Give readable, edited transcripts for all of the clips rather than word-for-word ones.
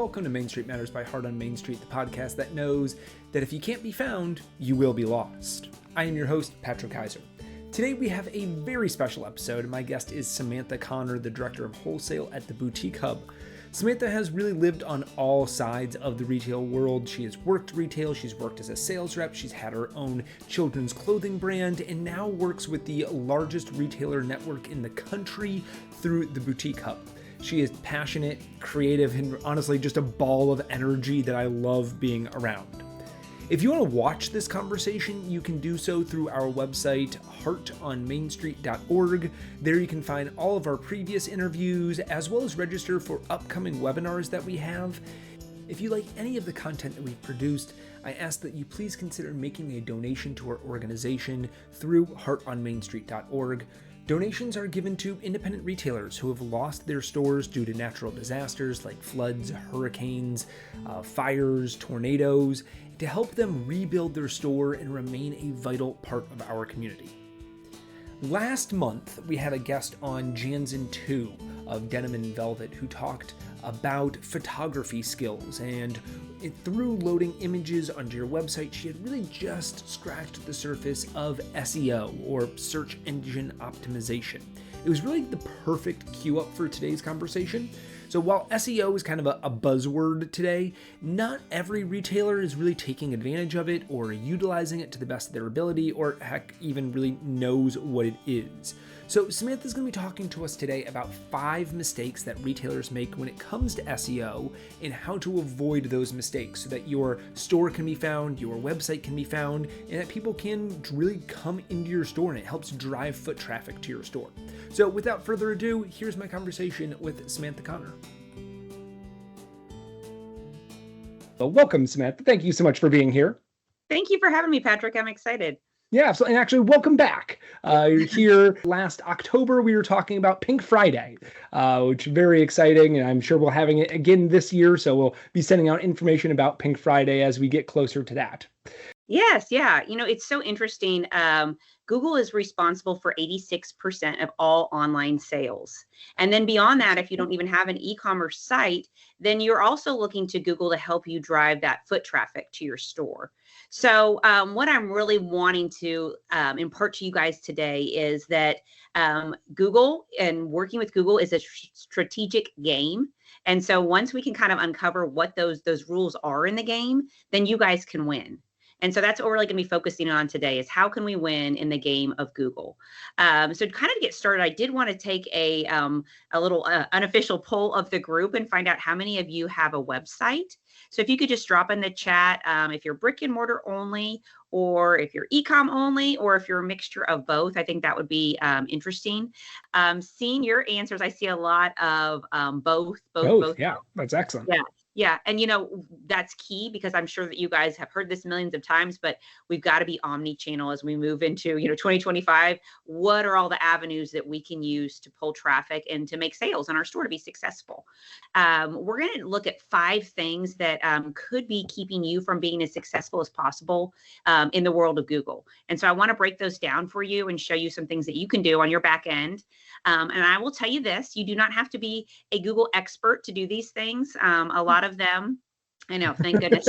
welcome to Main Street Matters by Heart on Main Street, the podcast that knows that if you can't be found, you will be lost. I am your host, Patrick Keiser. Today we have a very special episode, and my guest is Samantha Connor, the Director of Wholesale at the Boutique Hub. Samantha has really lived on all sides of the retail world. She has worked retail, she's worked as a sales rep, she's had her own children's clothing brand, and now works with the largest retailer network in the country through the Boutique Hub. She is passionate, creative, and honestly just a ball of energy that I love being around. If you want to watch this conversation, you can do so through our website, heartonmainstreet.org. There you can find all of our previous interviews, as well as register for upcoming webinars that we have. If you like any of the content that we've produced, I ask that you please consider making a donation to our organization through heartonmainstreet.org. Donations are given to independent retailers who have lost their stores due to natural disasters like floods, hurricanes, fires, tornadoes, to help them rebuild their store and remain a vital part of our community. Last month, we had a guest on Jansen 2 of Denim and Velvet who talked about photography skills, and through loading images onto your website, she had really just scratched the surface of SEO, or search engine optimization. It was really the perfect cue up for today's conversation. So while SEO is kind of a buzzword today, not every retailer is really taking advantage of it or utilizing it to the best of their ability, or heck, even really knows what it is. So Samantha's going to be talking to us today about 5 mistakes that retailers make when it comes to SEO and how to avoid those mistakes so that your store can be found, your website can be found, and that people can really come into your store and it helps drive foot traffic to your store. So without further ado, here's my conversation with Samantha Connor. Well, welcome, Samantha. Thank you so much for being here. Thank you for having me, Patrick. I'm excited. Yeah, absolutely. And actually, welcome back. Here last October, we were talking about Pink Friday, which is very exciting, and I'm sure we'll having it again this year. So we'll be sending out information about Pink Friday as we get closer to that. Yes, yeah. It's so interesting. Google is responsible for 86% of all online sales. And then beyond that, if you don't even have an e-commerce site, then you're also looking to Google to help you drive that foot traffic to your store. So what I'm really wanting to impart to you guys today is that Google and working with Google is a strategic game. And so once we can kind of uncover what those rules are in the game, then you guys can win. And so that's what we're really going to be focusing on today is how can we win in the game of Google? So to kind of get started, I did want to take a little unofficial poll of the group and find out how many of you have a website. So if you could just drop in the chat, if you're brick and mortar only, or if you're e-com only, or if you're a mixture of both, I think that would be interesting. Seeing your answers, I see a lot of both. Yeah, that's excellent. Yeah. And that's key because I'm sure that you guys have heard this millions of times, but we've got to be omni-channel as we move into, 2025. What are all the avenues that we can use to pull traffic and to make sales in our store to be successful? We're going to look at 5 things that could be keeping you from being as successful as possible in the world of Google. And so I want to break those down for you and show you some things that you can do on your back end. And I will tell you this, you do not have to be a Google expert to do these things. A lot of them, I know, thank goodness.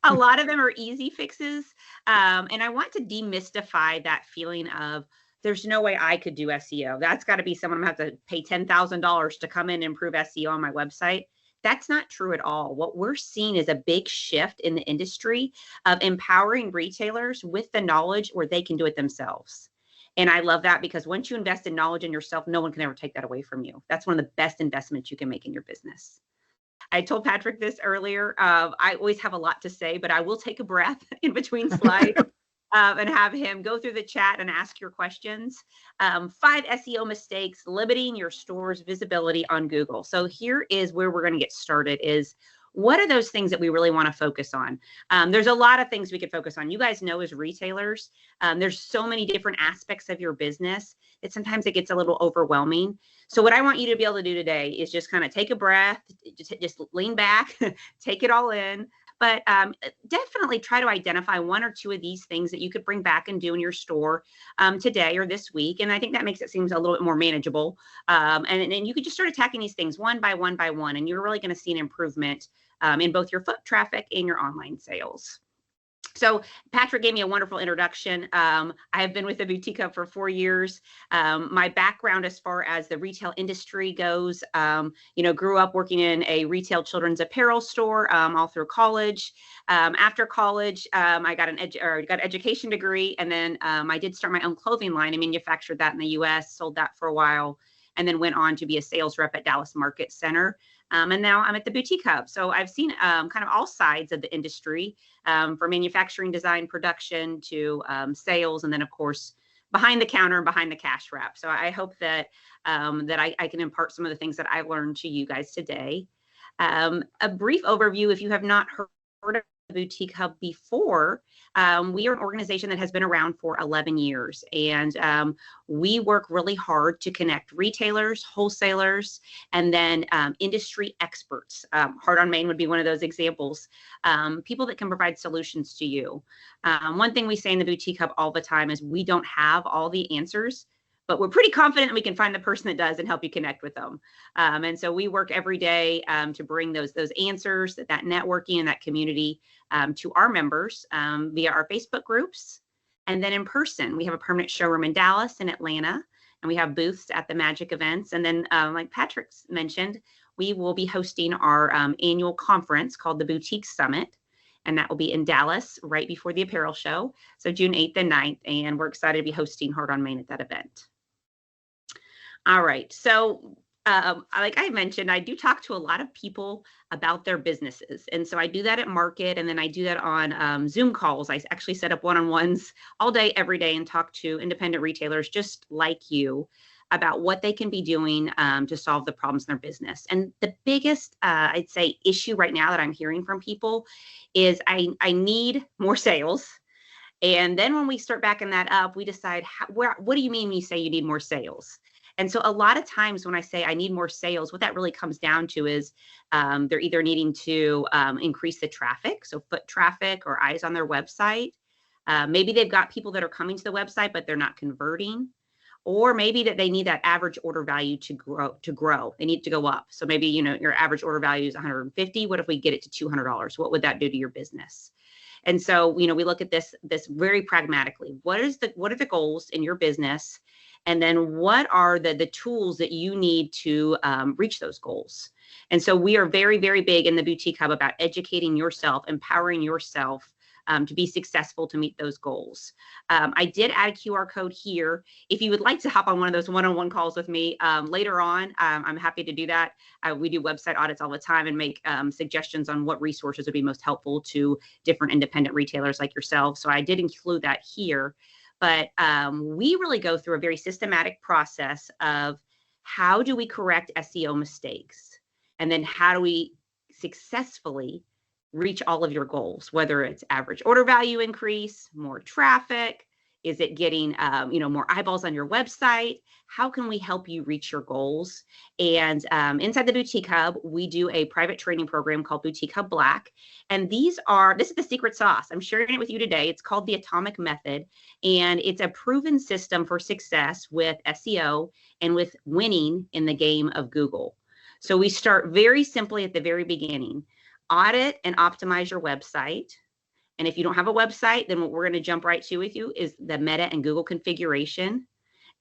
A lot of them are easy fixes. And I want to demystify that feeling of there's no way I could do SEO. That's got to be someone I'm going to have to pay $10,000 to come in and improve SEO on my website. That's not true at all. What we're seeing is a big shift in the industry of empowering retailers with the knowledge where they can do it themselves. And I love that because once you invest in knowledge in yourself, no one can ever take that away from you. That's one of the best investments you can make in your business. I told Patrick this earlier. I always have a lot to say, but I will take a breath in between slides and have him go through the chat and ask your questions. 5 SEO mistakes limiting your store's visibility on Google. So here is where we're going to get started is what are those things that we really want to focus on? There's a lot of things we could focus on. You guys know as retailers, there's so many different aspects of your business that sometimes it gets a little overwhelming. So what I want you to be able to do today is just kind of take a breath, just lean back, take it all in. But definitely try to identify 1 or 2 of these things that you could bring back and do in your store today or this week. And I think that makes it seem a little bit more manageable. And you could just start attacking these things one by one by one, and you're really going to see an improvement in both your foot traffic and your online sales. So Patrick gave me a wonderful introduction. I have been with the Boutique Hub for 4 years. My background as far as the retail industry goes, grew up working in a retail children's apparel store all through college. After college, I got an education degree, and then I did start my own clothing line. I manufactured that in the U.S., sold that for a while, and then went on to be a sales rep at Dallas Market Center. And now I'm at the Boutique Hub. So I've seen kind of all sides of the industry, from manufacturing, design, production to sales, and then of course behind the counter and behind the cash wrap. So I hope that I can impart some of the things that I learned to you guys today. A brief overview, if you have not heard of the Boutique Hub before, we are an organization that has been around for 11 years, and we work really hard to connect retailers, wholesalers, and then industry experts. Heart on Main would be one of those examples. People that can provide solutions to you. One thing we say in the Boutique Hub all the time is we don't have all the answers, but we're pretty confident we can find the person that does and help you connect with them. And so we work every day to bring those answers, that networking and that community to our members via our Facebook groups. And then in person, we have a permanent showroom in Dallas and Atlanta, and we have booths at the Magic events. And then like Patrick mentioned, we will be hosting our annual conference called the Boutique Summit. And that will be in Dallas right before the apparel show. So June 8th and 9th. And we're excited to be hosting Heart on Main at that event. All right. So like I mentioned, I do talk to a lot of people about their businesses. And so I do that at market, and then I do that on Zoom calls. I actually set up one-on-ones all day, every day, and talk to independent retailers just like you about what they can be doing to solve the problems in their business. And the biggest, I'd say, issue right now that I'm hearing from people is I need more sales. And then when we start backing that up, we decide, what do you mean when you say you need more sales? And so a lot of times when I say I need more sales, what that really comes down to is they're either needing to increase the traffic, so foot traffic or eyes on their website. Maybe they've got people that are coming to the website, but they're not converting. Or maybe that they need that average order value to grow. They need to go up. So maybe, your average order value is $150. What if we get it to $200? What would that do to your business? And so, we look at this very pragmatically. What are the goals in your business? And then what are the tools that you need to reach those goals? And so we are very, very big in the Boutique Hub about educating yourself, empowering yourself to be successful to meet those goals. I did add a QR code here. If you would like to hop on one of those one-on-one calls with me later on, I'm happy to do that. We do website audits all the time and make suggestions on what resources would be most helpful to different independent retailers like yourself. So I did include that here. But we really go through a very systematic process of how do we correct SEO mistakes? And then how do we successfully reach all of your goals, whether it's average order value increase, more traffic, is it getting more eyeballs on your website? How can we help you reach your goals? And inside the Boutique Hub, we do a private training program called Boutique Hub Black. And this is the secret sauce. I'm sharing it with you today. It's called the Atomic Method. And it's a proven system for success with SEO and with winning in the game of Google. So we start very simply at the very beginning. Audit and optimize your website. And if you don't have a website, then what we're going to jump right to with you is the meta and Google configuration.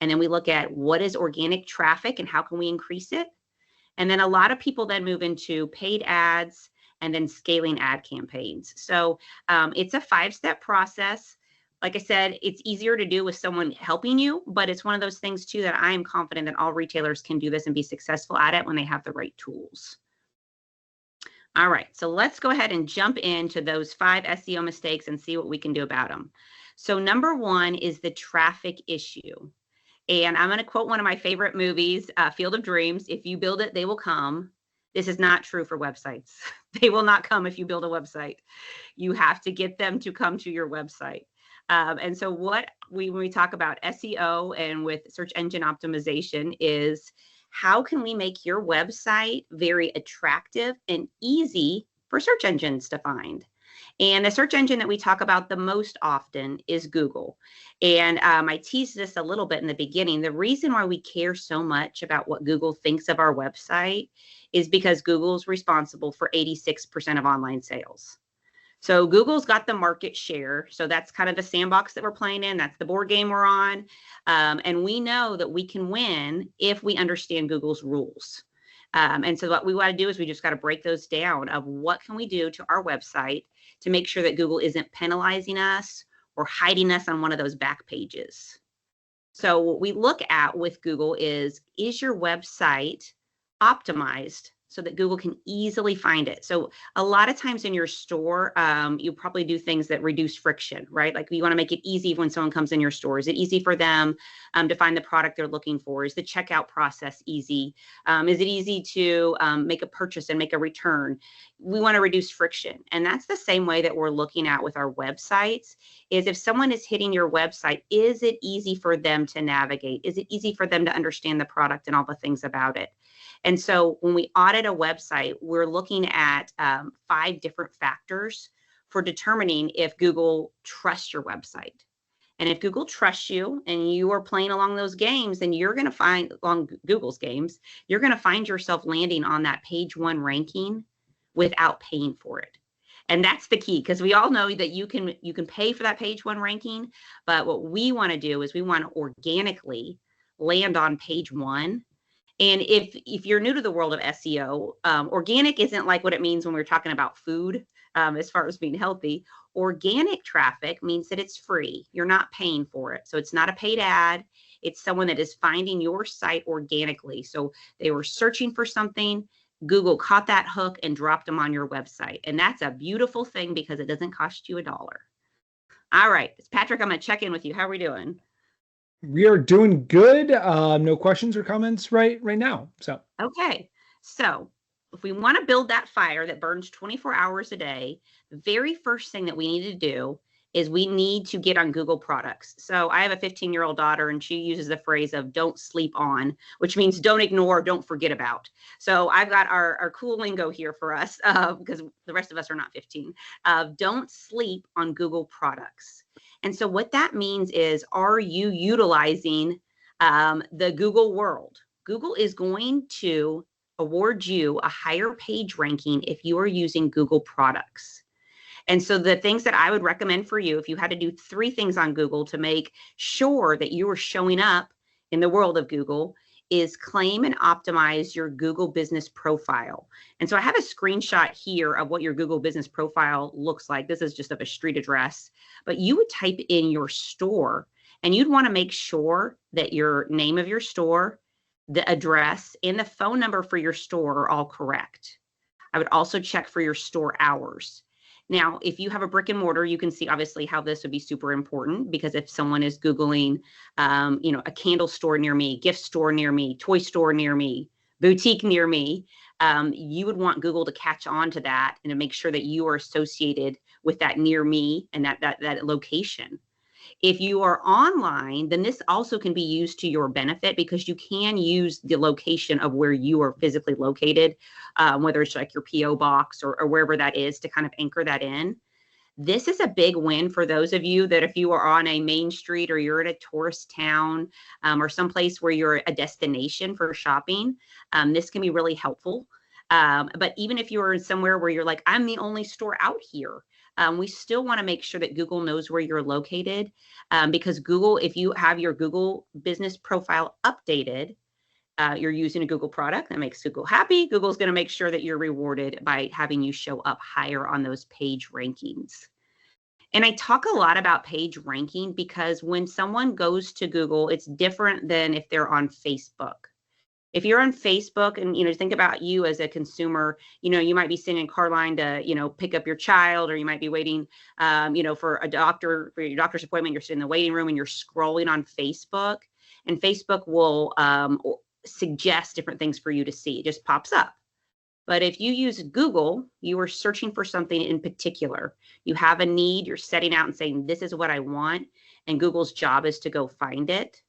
And then we look at what is organic traffic and how can we increase it. And then a lot of people then move into paid ads and then scaling ad campaigns. So it's a 5-step process. Like I said, it's easier to do with someone helping you, but it's one of those things too that I am confident that all retailers can do this and be successful at it when they have the right tools. All right, so let's go ahead and jump into those 5 SEO mistakes and see what we can do about them. So number 1 is the traffic issue. And I'm going to quote one of my favorite movies, Field of Dreams. If you build it, they will come. This is not true for websites. They will not come if you build a website. You have to get them to come to your website. And so when we talk about SEO and with search engine optimization is how can we make your website very attractive and easy for search engines to find? And the search engine that we talk about the most often is Google. And I teased this a little bit in the beginning. The reason why we care so much about what Google thinks of our website is because Google's responsible for 86% of online sales. So Google's got the market share. So that's kind of the sandbox that we're playing in. That's the board game we're on. And we know that we can win if we understand Google's rules. And so what we want to do is we just got to break those down of what can we do to our website to make sure that Google isn't penalizing us or hiding us on one of those back pages. So what we look at with Google is your website optimized so that Google can easily find it? So a lot of times in your store, you probably do things that reduce friction, right? Like you want to make it easy when someone comes in your store. Is it easy for them to find the product they're looking for? Is the checkout process easy? Is it easy to make a purchase and make a return? We want to reduce friction. And that's the same way that we're looking at with our websites is if someone is hitting your website, is it easy for them to navigate? Is it easy for them to understand the product and all the things about it? And so when we audit a website, we're looking at 5 different factors for determining if Google trusts your website. And if Google trusts you and you are playing along those games, then you're going to find along Google's games, you're going to find yourself landing on that page 1 ranking without paying for it. And that's the key, because we all know that you can pay for that page 1 ranking. But what we want to do is we want to organically land on page 1. And if you're new to the world of SEO, organic isn't like what it means when we're talking about food, as far as being healthy. Organic traffic means that it's free. You're not paying for it. So it's not a paid ad. It's someone that is finding your site organically. So they were searching for something. Google caught that hook and dropped them on your website. And that's a beautiful thing because it doesn't cost you $1. All right, it's Patrick. I'm going to check in with you. How are we doing? We are doing good. No questions or comments right now. So okay. So if we want to build that fire that burns 24 hours a day, the very first thing that we need to do is we need to get on Google products. So I have a 15-year-old daughter, and she uses the phrase of don't sleep on, which means don't ignore, don't forget about. So I've got our cool lingo here for us because the rest of us are not 15. Don't sleep on Google products. And so what that means is, are you utilizing the Google world? Google is going to award you a higher page ranking if you are using Google products. And so the things that I would recommend for you, if you had to do 3 things on Google to make sure that you are showing up in the world of Google, is claim and optimize your Google business profile. And so I have a screenshot here of what your Google business profile looks like. This is just of a street address, but you would type in your store, and you'd want to make sure that your name of your store, the address, and the phone number for your store are all correct. I would also check for your store hours. Now, if you have a brick and mortar, you can see obviously how this would be super important, because if someone is Googling, a candle store near me, gift store near me, toy store near me, boutique near me, you would want Google to catch on to that and to make sure that you are associated with that near me and that location. If you are online, then this also can be used to your benefit, because you can use the location of where you are physically located, whether it's like your PO box or wherever that is, to kind of anchor that in. This is a big win for those of you that if you are on a main street or you're in a tourist town or someplace where you're a destination for shopping, this can be really helpful. But even if you're somewhere where you're like, I'm the only store out here, we still want to make sure that Google knows where you're located, because Google, if you have your Google business profile updated, you're using a Google product that makes Google happy. Google's going to make sure that you're rewarded by having you show up higher on those page rankings. And I talk a lot about page ranking because when someone goes to Google, it's different than if they're on Facebook. If you're on Facebook and, think about you as a consumer, you might be sitting in car line to, pick up your child, or you might be waiting, for a doctor, for your doctor's appointment. You're sitting in the waiting room and you're scrolling on Facebook, and Facebook will suggest different things for you to see. It just pops up. But if you use Google, you are searching for something in particular. You have a need, you're setting out and saying, this is what I want. And Google's job is to go find it.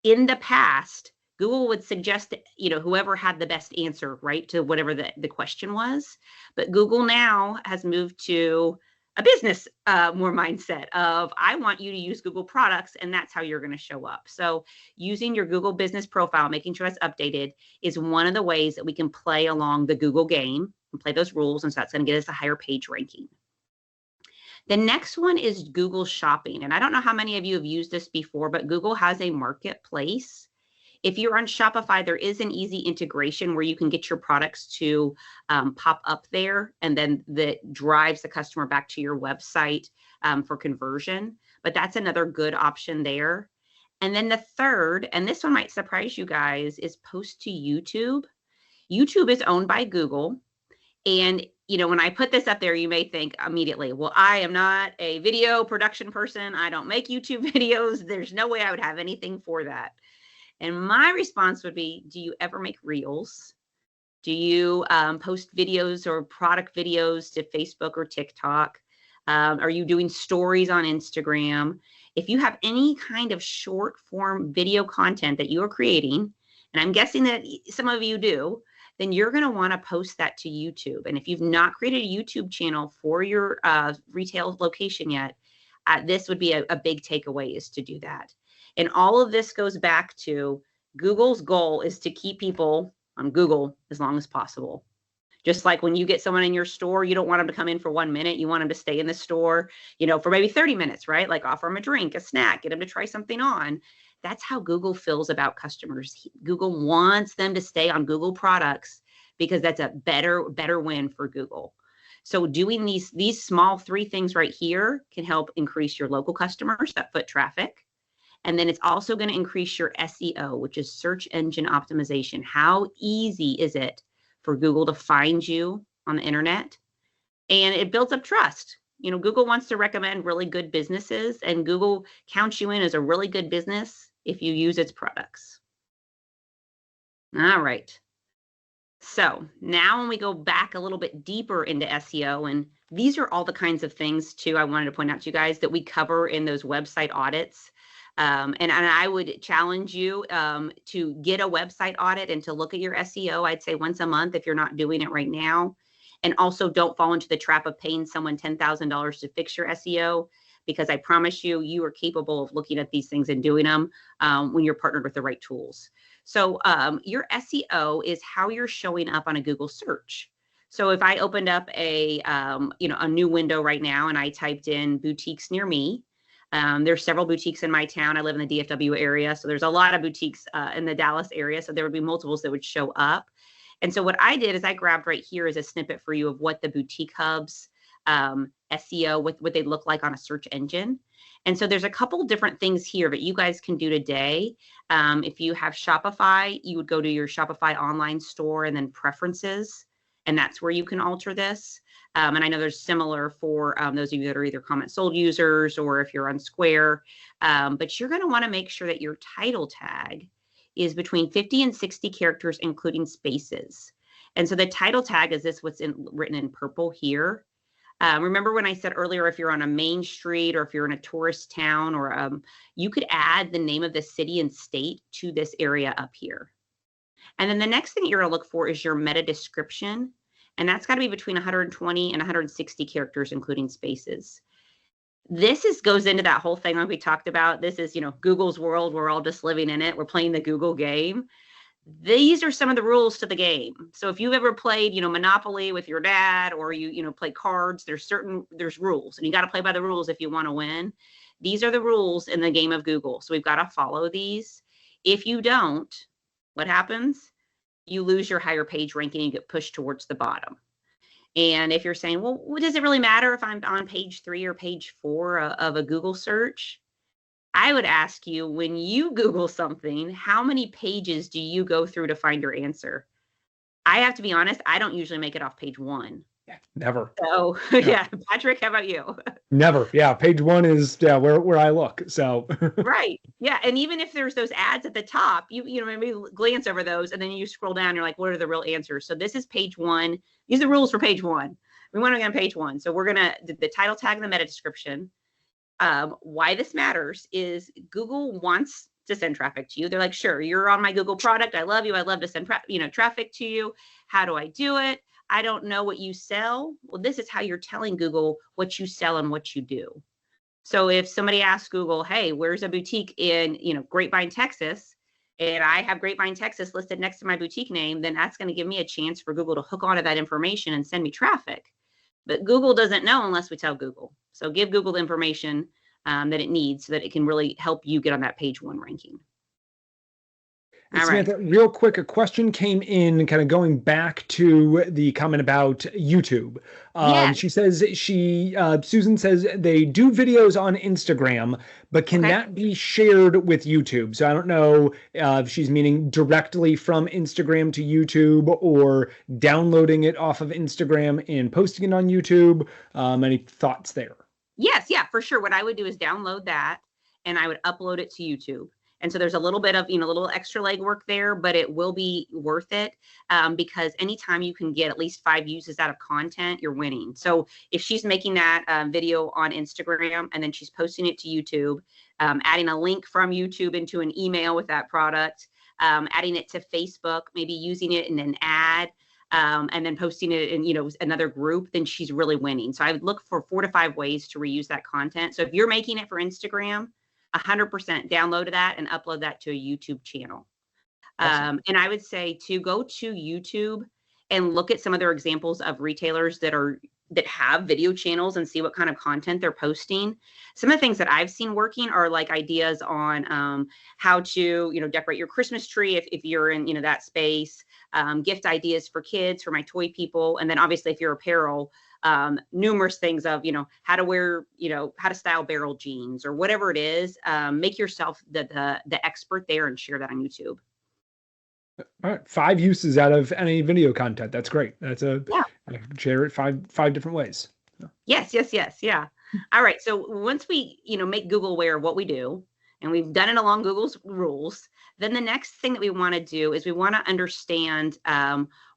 In the past, Google would suggest, whoever had the best answer, right, to whatever the question was. But Google now has moved to a business more mindset of, I want you to use Google products, and that's how you're going to show up. So using your Google business profile, making sure it's updated, is one of the ways that we can play along the Google game and play those rules. And so that's going to get us a higher page ranking. The next one is Google Shopping. And I don't know how many of you have used this before, but Google has a marketplace. If you're on Shopify, there is an easy integration where you can get your products to pop up there, and then that drives the customer back to your website for conversion. But that's another good option there. And then the third, and this one might surprise you guys, is post to YouTube. YouTube is owned by Google. And, when I put this up there, you may think immediately, well, I am not a video production person. I don't make YouTube videos. There's no way I would have anything for that. And my response would be, do you ever make reels? Do you post videos or product videos to Facebook or TikTok? Are you doing stories on Instagram? If you have any kind of short form video content that you are creating, and I'm guessing that some of you do, then you're going to want to post that to YouTube. And if you've not created a YouTube channel for your retail location yet, this would be a big takeaway, is to do that. And all of this goes back to Google's goal is to keep people on Google as long as possible. Just like when you get someone in your store, you don't want them to come in for 1 minute. You want them to stay in the store, for maybe 30 minutes, right? Like offer them a drink, a snack, get them to try something on. That's how Google feels about customers. Google wants them to stay on Google products because that's a better win for Google. So doing these small 3 things right here can help increase your local customers, that foot traffic. And then it's also going to increase your SEO, which is search engine optimization. How easy is it for Google to find you on the internet? And it builds up trust. Google wants to recommend really good businesses, and Google counts you in as a really good business if you use its products. All right. So now when we go back a little bit deeper into SEO, and these are all the kinds of things too, I wanted to point out to you guys that we cover in those website audits. And I would challenge you to get a website audit and to look at your SEO, I'd say once a month if you're not doing it right now. And also don't fall into the trap of paying someone $10,000 to fix your SEO, because I promise you, you are capable of looking at these things and doing them when you're partnered with the right tools. So your SEO is how you're showing up on a Google search. So if I opened up a new window right now and I typed in boutiques near me, there's several boutiques in my town. I live in the DFW area, so there's a lot of boutiques in the Dallas area. So there would be multiples that would show up. And so what I did is I grabbed right here as a snippet for you of what the boutique hubs SEO, what they look like on a search engine. And so there's a couple different things here that you guys can do today. If you have Shopify, you would go to your Shopify online store and then preferences, and that's where you can alter this. And I know there's similar for those of you that are either comment sold users or if you're on Square, but you're going to want to make sure that your title tag is between 50 and 60 characters, including spaces. And so the title tag is what's written in purple here. Remember when I said earlier, if you're on a main street or if you're in a tourist town, or you could add the name of the city and state to this area up here. And then the next thing you're going to look for is your meta description. And that's got to be between 120 and 160 characters, including spaces. This goes into that whole thing like we talked about. This is, Google's world. We're all just living in it. We're playing the Google game. These are some of the rules to the game. So if you've ever played, Monopoly with your dad, or you play cards, there's rules, and you got to play by the rules if you want to win. These are the rules in the game of Google. So we've got to follow these. If you don't, what happens? You lose your higher page ranking and you get pushed towards the bottom. And if you're saying, well, does it really matter if I'm on page 3 or page 4 of a Google search? I would ask you, when you Google something, how many pages do you go through to find your answer? I have to be honest, I don't usually make it off page 1. Yeah, never. So yeah, Patrick, how about you? Never. Yeah, page 1 is where I look. So right. Yeah. And even if there's those ads at the top, you maybe glance over those and then you scroll down, you're like, what are the real answers? So this is page 1. These are the rules for page 1. We want to get on page 1. So we're going to the title tag and the meta description. Why this matters is Google wants to send traffic to you. They're like, sure, you're on my Google product. I love you. I love to send traffic to you. How do I do it? I don't know what you sell. Well, this is how you're telling Google what you sell and what you do. So if somebody asks Google, hey, where's a boutique in, Grapevine, Texas, and I have Grapevine, Texas listed next to my boutique name, then that's going to give me a chance for Google to hook onto that information and send me traffic. But Google doesn't know unless we tell Google. So give Google the information that it needs so that it can really help you get on that page 1 ranking. All Samantha, right. Real quick, a question came in kind of going back to the comment about YouTube. She says Susan says they do videos on Instagram, but can that be shared with YouTube? So I don't know if she's meaning directly from Instagram to YouTube or downloading it off of Instagram and posting it on YouTube. Any thoughts there? Yes, yeah, for sure. What I would do is download that and I would upload it to YouTube. And so there's a little bit of, little extra legwork there, but it will be worth it because anytime you can get at least 5 uses out of content, you're winning. So if she's making that video on Instagram and then she's posting it to YouTube, adding a link from YouTube into an email with that product, adding it to Facebook, maybe using it in an ad, and then posting it in, another group, then she's really winning. So I would look for 4 to 5 ways to reuse that content. So if you're making it for Instagram, 100% download that and upload that to a YouTube channel. Awesome. And I would say to go to YouTube and look at some of their examples of retailers that have video channels and see what kind of content they're posting. Some of the things that I've seen working are like ideas on how to, decorate your Christmas tree if you're in, that space, gift ideas for kids, for my toy people. And then obviously if you're apparel, numerous things of, how to wear, how to style barrel jeans or whatever it is. Make yourself the expert there and share that on YouTube. All right. 5 uses out of any video content. That's great. That's share it five different ways. Yes. Yeah. All right. So once we, make Google aware of what we do, and we've done it along Google's rules, then the next thing that we want to do is we want to understand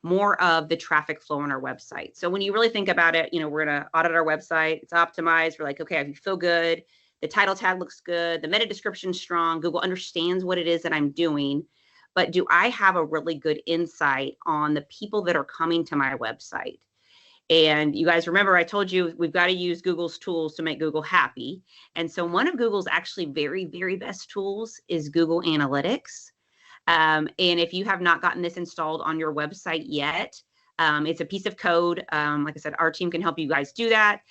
more of the traffic flow on our website. So when you really think about it, we're going to audit our website. It's optimized. We're like, okay, I feel good. The title tag looks good. The meta description is strong. Google understands what it is that I'm doing. But do I have a really good insight on the people that are coming to my website? And you guys remember I told you we've got to use Google's tools to make Google happy. And so one of Google's actually very, very best tools is Google Analytics. And if you have not gotten this installed on your website yet, it's a piece of code. Like I said, our team can help you guys do that.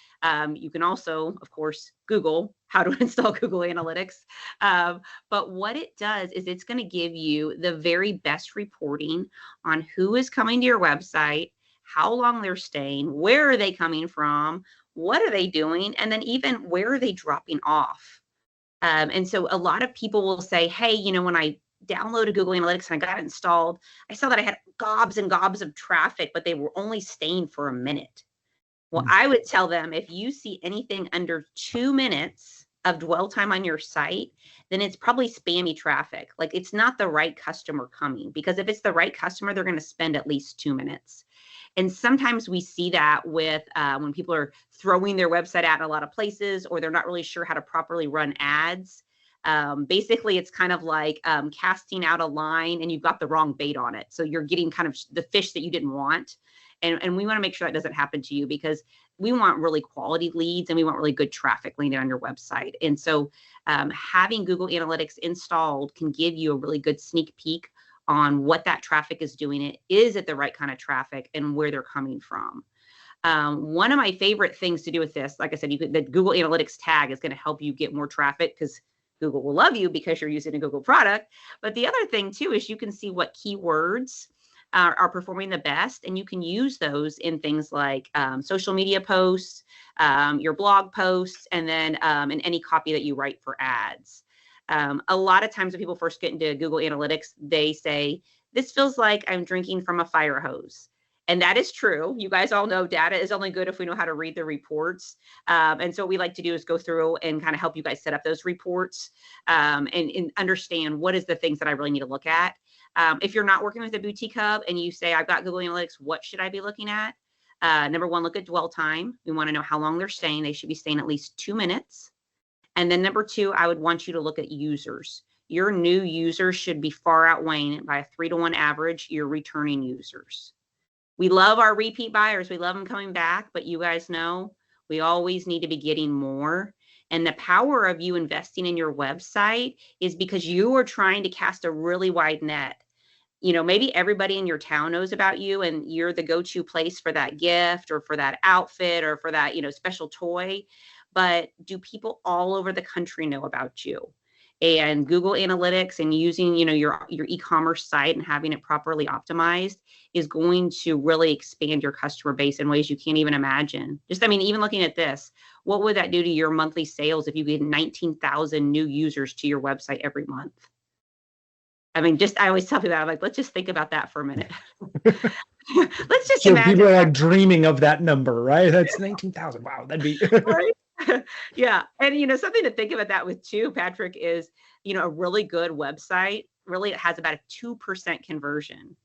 You can also, of course, Google how to install Google Analytics. But what it does is it's going to give you the very best reporting on who is coming to your website, how long they're staying, where are they coming from, what are they doing, and then even where are they dropping off. And so a lot of people will say, hey, when I downloaded Google Analytics and I got it installed, I saw that I had gobs and gobs of traffic, but they were only staying for a minute. Well, I would tell them if you see anything under 2 minutes of dwell time on your site, then it's probably spammy traffic. Like it's not the right customer coming, because if it's the right customer, they're going to spend at least 2 minutes. And sometimes we see that with when people are throwing their website out in a lot of places, or they're not really sure how to properly run ads. Basically, it's kind of like casting out a line and you've got the wrong bait on it. So you're getting kind of the fish that you didn't want. And we want to make sure that doesn't happen to you, because we want really quality leads and we want really good traffic landing on your website. And so having Google Analytics installed can give you a really good sneak peek on what that traffic is doing. Is it the right kind of traffic and where they're coming from? One of my favorite things to do with this, like I said, the Google Analytics tag is going to help you get more traffic because Google will love you because you're using a Google product. But the other thing too is you can see what keywords are performing the best, and you can use those in things like social media posts, your blog posts, and then in any copy that you write for ads. A lot of times when people first get into Google Analytics, they say, this feels like I'm drinking from a fire hose. And that is true. You guys all know data is only good if we know how to read the reports. And so what we like to do is go through and kind of help you guys set up those reports and understand what is the things that I really need to look at. If you're not working with a boutique hub and you say, I've got Google Analytics, what should I be looking at? Number one, look at dwell time. We want to know how long they're staying. They should be staying at least 2 minutes. And then number two, I would want you to look at users. your new users should be far outweighing by a 3-to-1 average your returning users. We love our repeat buyers. We love them coming back, but you guys know we always need to be getting more. And the power of you investing in your website is because you are trying to cast a really wide net. Maybe everybody in your town knows about you and you're the go-to place for that gift or for that outfit or for that, special toy. But do people all over the country know about you? And Google Analytics and using, your e-commerce site and having it properly optimized is going to really expand your customer base in ways you can't even imagine. Even looking at this, what would that do to your monthly sales if you get 19,000 new users to your website every month? I always tell people that, I'm like, let's just think about that for a minute. Let's just imagine. People are like dreaming of that number, right? That's 19,000. Wow, that'd be right. Yeah. And, something to think about that with too, Patrick, is, a really good website, really, it has about a 2% conversion.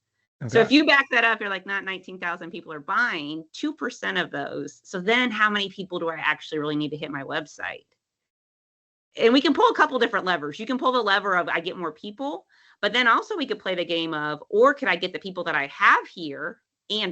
Okay. So if you back that up, you're like, not 19,000 people are buying, 2% of those. So then how many people do I actually really need to hit my website? And we can pull a couple different levers. You can pull the lever of I get more people, but then also we could play the game of, or could I get the people that I have here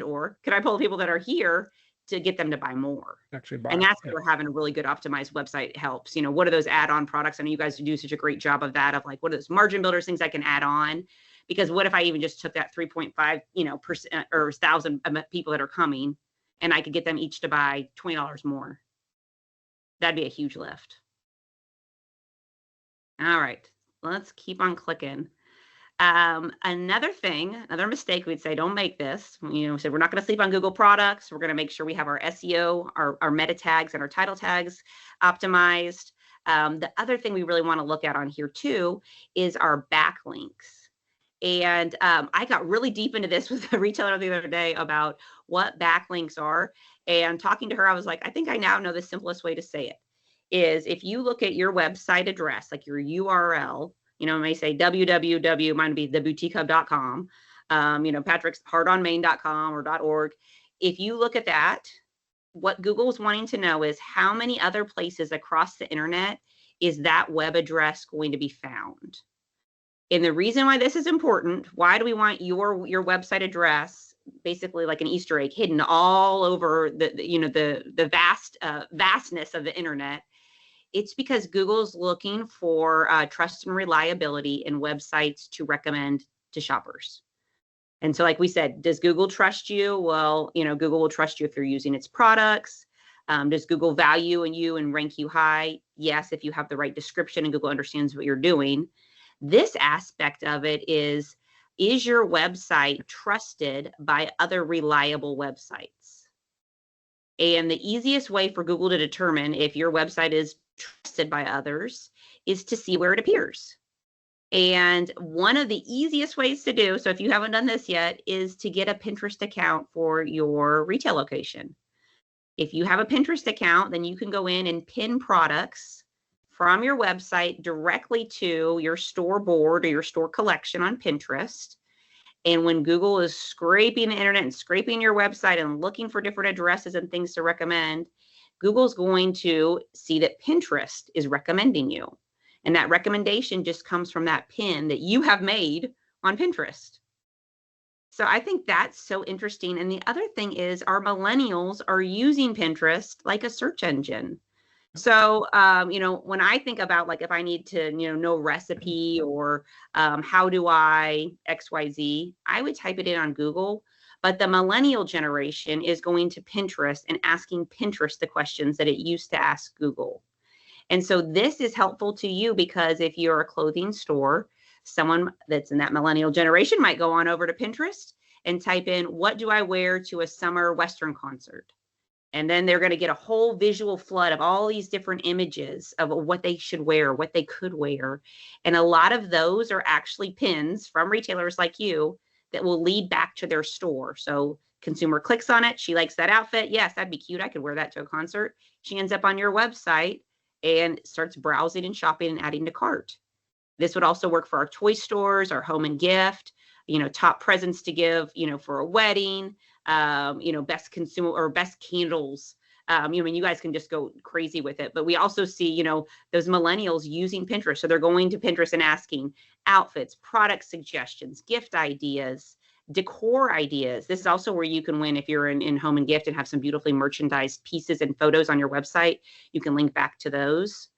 or could I pull the people that are here to get them to buy more? Actually buy. And that's where having a really good optimized website helps. What are those add-on products? I know you guys do such a great job of that, of like, what are those margin builders, things I can add on? Because what if I even just took that 3.5, percent or 1,000 people that are coming and I could get them each to buy $20 more? That'd be a huge lift. All right, let's keep on clicking. Another mistake we'd say, don't make this. So we're not going to sleep on Google products. We're going to make sure we have our SEO, our meta tags and our title tags optimized. The other thing we really want to look at on here too is our backlinks. And I got really deep into this with a retailer the other day about what backlinks are. And talking to her, I was like, I think I now know the simplest way to say it is if you look at your website address, like your URL, it may say www, mine would be theboutiquehub.com, Patrick's heartonmain.com or .org. If you look at that, what Google is wanting to know is how many other places across the internet is that web address going to be found? And the reason why this is important, why do we want your website address, basically like an Easter egg, hidden all over the vastness of the internet? It's because Google's looking for trust and reliability in websites to recommend to shoppers. And so like we said, does Google trust you? Well, Google will trust you if you're using its products. Does Google value in you and rank you high? Yes, if you have the right description and Google understands what you're doing. This aspect of it is your website trusted by other reliable websites? And the easiest way for Google to determine if your website is trusted by others is to see where it appears. And one of the easiest ways to do, so if you haven't done this yet, is to get a Pinterest account for your retail location. If you have a Pinterest account, then you can go in and pin products from your website directly to your store board or your store collection on Pinterest. And when Google is scraping the internet and scraping your website and looking for different addresses and things to recommend, Google's going to see that Pinterest is recommending you. And that recommendation just comes from that pin that you have made on Pinterest. So I think that's so interesting. And the other thing is our millennials are using Pinterest like a search engine. So, when I think about like if I need to, know recipe or how do I XYZ, I would type it in on Google. But the millennial generation is going to Pinterest and asking Pinterest the questions that it used to ask Google. And so this is helpful to you because if you're a clothing store, someone that's in that millennial generation might go on over to Pinterest and type in, what do I wear to a summer Western concert? And then they're going to get a whole visual flood of all these different images of what they should wear, what they could wear. And a lot of those are actually pins from retailers like you that will lead back to their store. So consumer clicks on it. She likes that outfit. Yes, that'd be cute. I could wear that to a concert. She ends up on your website and starts browsing and shopping and adding to cart. This would also work for our toy stores, our home and gift, top presents to give, for a wedding, best consumer or best candles You guys can just go crazy with it. But we also see, those millennials using Pinterest. So they're going to Pinterest and asking outfits, product suggestions, gift ideas, decor ideas. This is also where you can win if you're in home and gift and have some beautifully merchandised pieces and photos on your website. You can link back to those.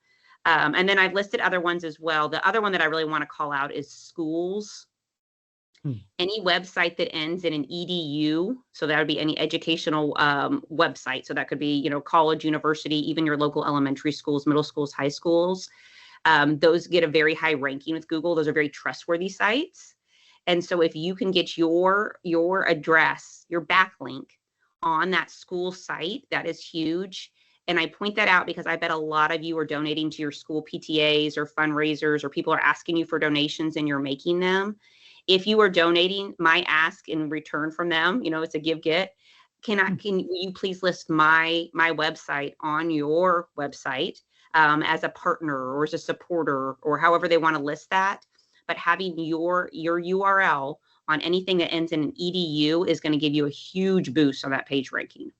And then I've listed other ones as well. The other one that I really want to call out is schools. Any website that ends in an edu, so that would be any educational website. So that could be, college, university, even your local elementary schools, middle schools, high schools. Those get a very high ranking with Google. Those are very trustworthy sites. And so if you can get your address, your backlink on that school site, that is huge. And I point that out because I bet a lot of you are donating to your school PTAs or fundraisers, or people are asking you for donations and you're making them. If you are donating, my ask in return from them, it's a give get. Can you please list my website on your website as a partner or as a supporter, or however they want to list that? But having your URL on anything that ends in an edu is going to give you a huge boost on that page ranking.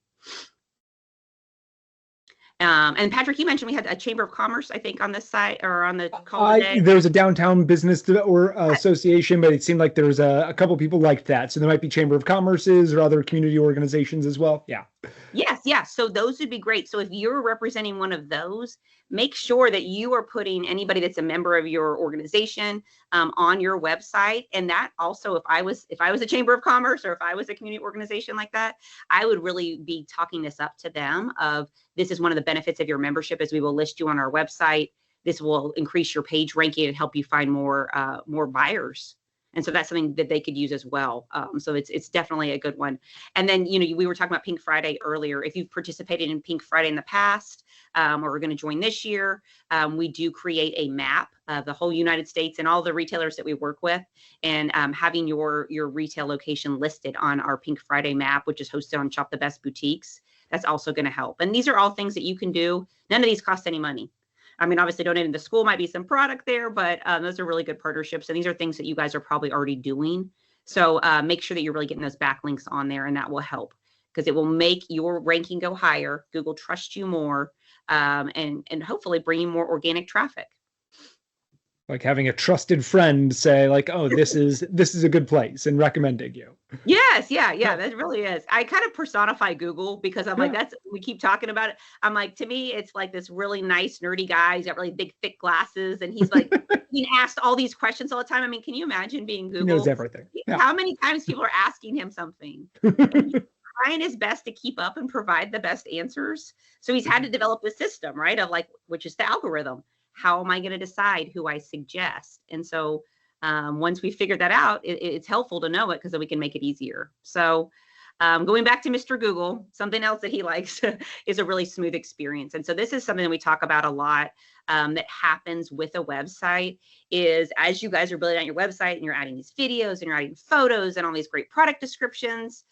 And Patrick, you mentioned we had a Chamber of Commerce, I think, on this site or on the call today. There was a downtown business or association, but it seemed like there was a couple people liked that. So there might be Chamber of Commerce's or other community organizations as well. Yeah. Yes. Yeah. So those would be great. So if you're representing one of those, make sure that you are putting anybody that's a member of your organization on your website. And that also, if I was a Chamber of Commerce or if I was a community organization like that, I would really be talking this up to them of, this is one of the benefits of your membership, is we will list you on our website. This will increase your page ranking and help you find more buyers. And so that's something that they could use as well. So it's definitely a good one. And then, we were talking about Pink Friday earlier. If you've participated in Pink Friday in the past, or are going to join this year, we do create a map of the whole United States and all the retailers that we work with, and having your retail location listed on our Pink Friday map, which is hosted on Shop the Best Boutiques. That's also going to help. And these are all things that you can do. None of these cost any money. I mean, obviously donating to the school might be some product there, but those are really good partnerships. And these are things that you guys are probably already doing. So make sure that you're really getting those backlinks on there, and that will help because it will make your ranking go higher. Google trusts you more, and hopefully bring you more organic traffic. Like having a trusted friend say like, oh, this is a good place, and recommending you. Yes. Yeah, that really is. I kind of personify Google because I'm like, we keep talking about it. I'm like, to me, it's like this really nice, nerdy guy. He's got really big, thick glasses, and he's like being asked all these questions all the time. I mean, can you imagine being Google? He knows everything. Yeah. How many times people are asking him something? Trying his best to keep up and provide the best answers. So he's had to develop a system, right? Of like, which is the algorithm. How am I going to decide who I suggest? And so once we figure that out, it's helpful to know it because then we can make it easier. So going back to Mr. Google, something else that he likes is a really smooth experience. And so this is something that we talk about a lot that happens with a website is as you guys are building out your website and you're adding these videos and you're adding photos and all these great product descriptions,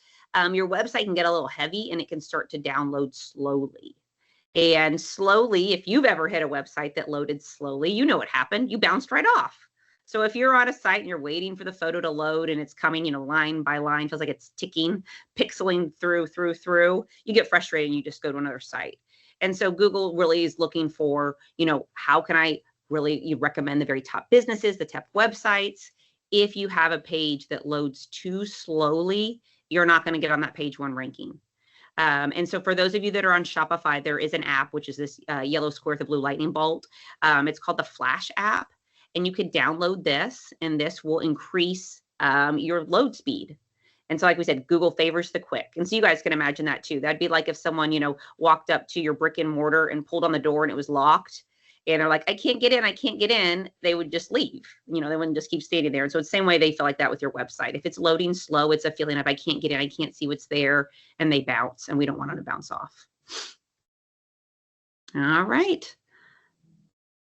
your website can get a little heavy and it can start to download slowly. And slowly, if you've ever hit a website that loaded slowly, you know what happened. You bounced right off. So if you're on a site and you're waiting for the photo to load and it's coming, line by line, feels like it's ticking, pixeling through, you get frustrated and you just go to another site. And so Google really is looking for, how can I really recommend the very top businesses, the top websites. If you have a page that loads too slowly, you're not going to get on that page one ranking. And so for those of you that are on Shopify, there is an app, which is this yellow square with a blue lightning bolt. It's called the Flash app, and you can download this, and this will increase your load speed. And so like we said, Google favors the quick. And so you guys can imagine that too. That'd be like if someone, walked up to your brick and mortar and pulled on the door and it was locked. And they're like, I can't get in. They would just leave. They wouldn't just keep standing there. And so it's the same way they feel like that with your website. If it's loading slow, it's a feeling of I can't get in, I can't see what's there, and they bounce, and we don't want them to bounce off. All right.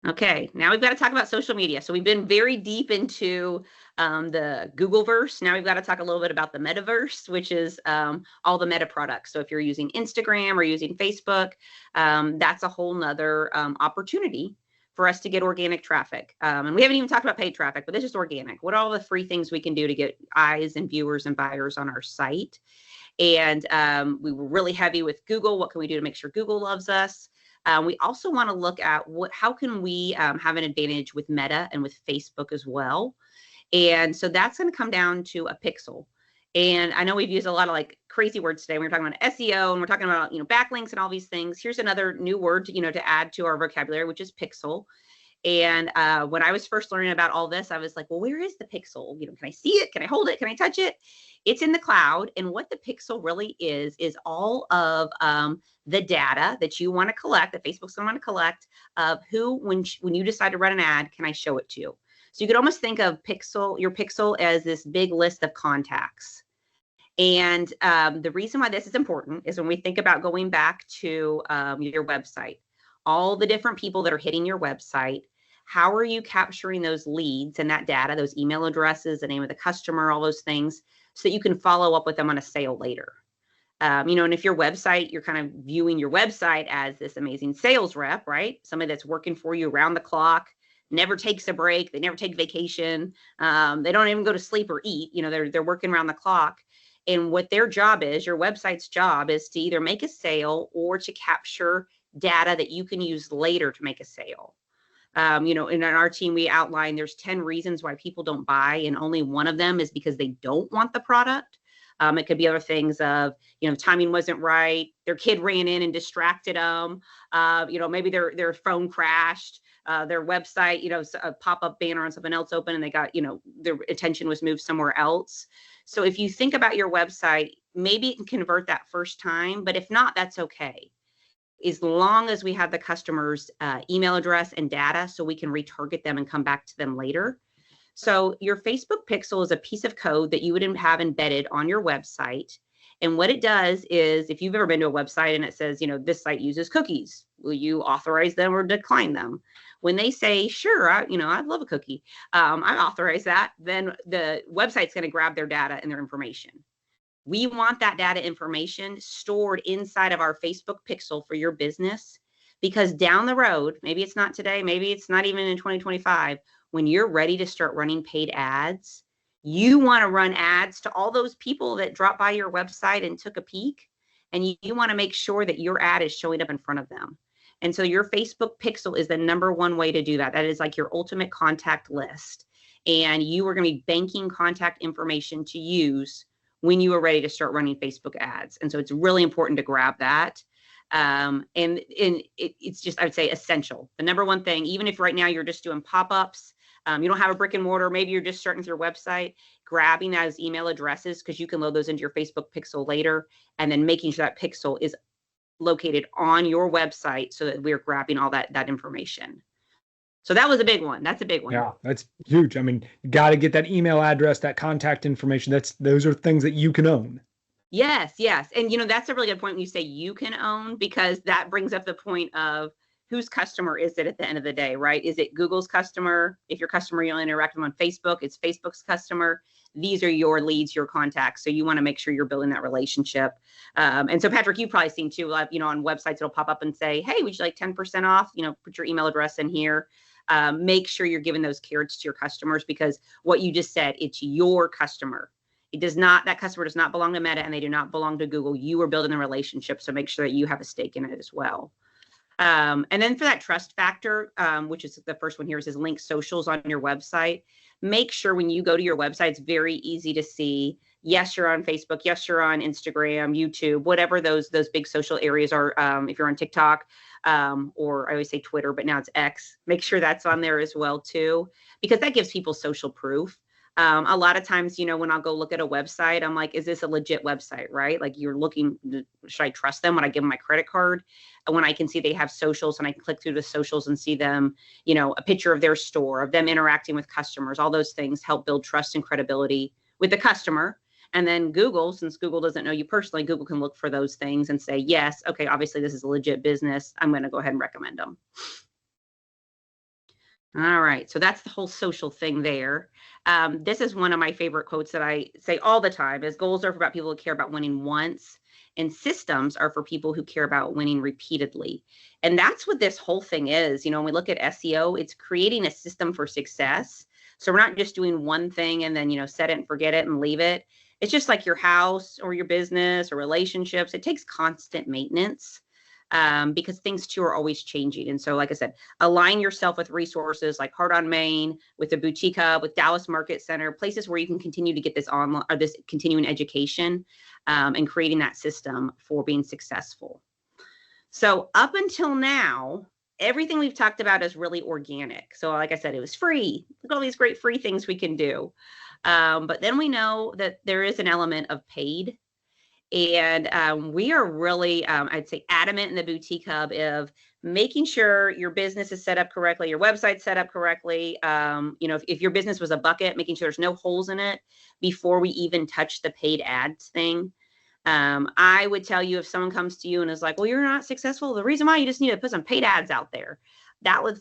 Okay, now we've got to talk about social media. So we've been very deep into the Googleverse. Now we've got to talk a little bit about the metaverse, which is all the meta products. So if you're using Instagram or using Facebook, that's a whole nother opportunity for us to get organic traffic. And we haven't even talked about paid traffic, but this is organic. What are all the free things we can do to get eyes and viewers and buyers on our site? And we were really heavy with Google. What can we do to make sure Google loves us? We also want to look at how can we have an advantage with Meta and with Facebook as well. And so that's going to come down to a pixel. And I know we've used a lot of like crazy words today. We're talking about SEO and we're talking about, backlinks and all these things. Here's another new word, to add to our vocabulary, which is pixel. And when I was first learning about all this, I was like, well, where is the pixel? Can I see it? Can I hold it? Can I touch it? It's in the cloud. And what the pixel really is all of the data that you want to collect, that Facebook's going to want to collect, of who, when you decide to run an ad, can I show it to? So you could almost think of your pixel as this big list of contacts. And the reason why this is important is when we think about going back to your website, all the different people that are hitting your website, how are you capturing those leads and that data, those email addresses, the name of the customer, all those things, so that you can follow up with them on a sale later. And if your website, you're kind of viewing your website as this amazing sales rep, right? Somebody that's working for you around the clock, never takes a break, they never take vacation, they don't even go to sleep or eat, they're working around the clock. And what their job is, your website's job is to either make a sale or to capture data that you can use later to make a sale. In our team, we outline there's 10 reasons why people don't buy, and only one of them is because they don't want the product. It could be other things of, timing wasn't right, their kid ran in and distracted them, maybe their phone crashed, their website, a pop-up banner on something else open and they got, their attention was moved somewhere else. So if you think about your website, maybe it can convert that first time, but if not, that's okay. As long as we have the customer's email address and data so we can retarget them and come back to them later. So your Facebook pixel is a piece of code that you would have embedded on your website. And what it does is, if you've ever been to a website and it says, this site uses cookies, will you authorize them or decline them? When they say, sure, I'd love a cookie, I authorize that, then the website's going to grab their data and their information. We want that data information stored inside of our Facebook pixel for your business, because down the road, maybe it's not today, maybe it's not even in 2025, when you're ready to start running paid ads, you want to run ads to all those people that dropped by your website and took a peek, and you want to make sure that your ad is showing up in front of them. And so your Facebook pixel is the number one way to do that. That is like your ultimate contact list. And you are going to be banking contact information to use when you are ready to start running Facebook ads. And so it's really important to grab that. It's just, I would say, essential. The number one thing, even if right now you're just doing pop-ups, you don't have a brick and mortar, maybe you're just starting with your website, grabbing those email addresses, because you can load those into your Facebook pixel later, and then making sure that pixel is located on your website so that we're grabbing all that information. So that was a big one. That's a big one. Yeah, that's huge. I mean, you got to get that email address, that contact information. Those are things that you can own. Yes. And, that's a really good point when you say you can own, because that brings up the point of whose customer is it at the end of the day, right? Is it Google's customer? If your customer, you only interact with them on Facebook, it's Facebook's customer. These are your leads, your contacts. So you want to make sure you're building that relationship. And so, Patrick, you've probably seen too, on websites, it'll pop up and say, hey, would you like 10% off? Put your email address in here. Make sure you're giving those carrots to your customers, because what you just said, it's your customer. That customer does not belong to Meta, and they do not belong to Google. You are building the relationship. So make sure that you have a stake in it as well. And then for that trust factor, which is the first one here, is link socials on your website. Make sure when you go to your website, it's very easy to see. Yes, you're on Facebook. Yes, you're on Instagram, YouTube, whatever those big social areas are. If you're on TikTok, or I always say Twitter, but now it's X, make sure that's on there as well too, because that gives people social proof. A lot of times, when I'll go look at a website, I'm like, is this a legit website, right? Like, you're looking, should I trust them when I give them my credit card? And when I can see they have socials and I can click through the socials and see them, a picture of their store, of them interacting with customers, all those things help build trust and credibility with the customer. And then Google, since Google doesn't know you personally, Google can look for those things and say, yes, okay, obviously this is a legit business. I'm going to go ahead and recommend them. All right, so that's the whole social thing there. This is one of my favorite quotes that I say all the time, is goals are about people who care about winning once. And systems are for people who care about winning repeatedly. And that's what this whole thing is. When we look at SEO, it's creating a system for success. So we're not just doing one thing and then, set it and forget it and leave it. It's just like your house or your business or relationships. It takes constant maintenance. Because things too are always changing. And so, like I said, align yourself with resources like Heart on Main, with the Boutique Hub, with Dallas Market Center, places where you can continue to get this online or this continuing education, and creating that system for being successful. So up until now, everything we've talked about is really organic. So like I said, it was free. Look at all these great free things we can do. But then we know that there is an element of paid. And we are really, I'd say, adamant in the Boutique Hub of making sure your business is set up correctly, your website's set up correctly. If your business was a bucket, making sure there's no holes in it before we even touch the paid ads thing. I would tell you, if someone comes to you and is like, well, you're not successful, the reason why, you just need to put some paid ads out there. That would